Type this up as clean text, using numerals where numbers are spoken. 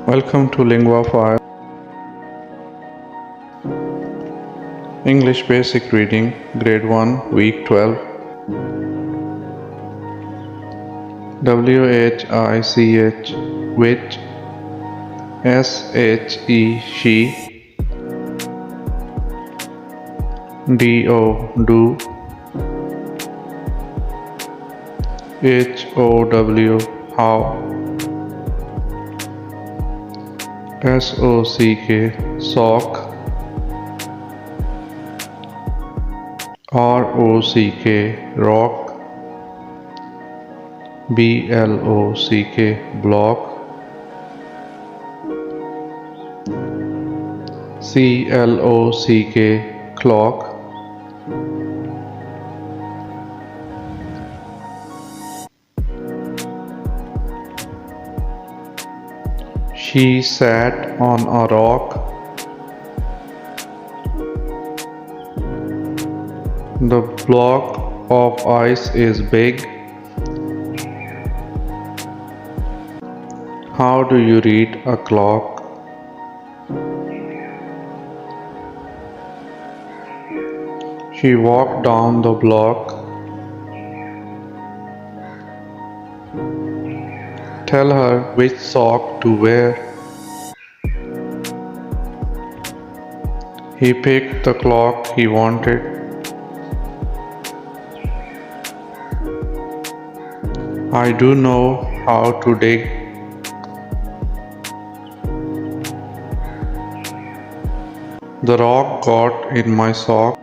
Welcome to Linguaphile English Basic Reading, Grade 1, Week 12. WHICH, which, SHE, she, DO, do, HOW, how, SOCK, sock, ROCK, rock, BLOCK, block, CLOCK, clock, she sat on a rock. The block of ice is big. How do you read a clock? She walked down the block. Tell her which sock to wear. He picked the clock he wanted. I do know how to dig. The rock got in my sock.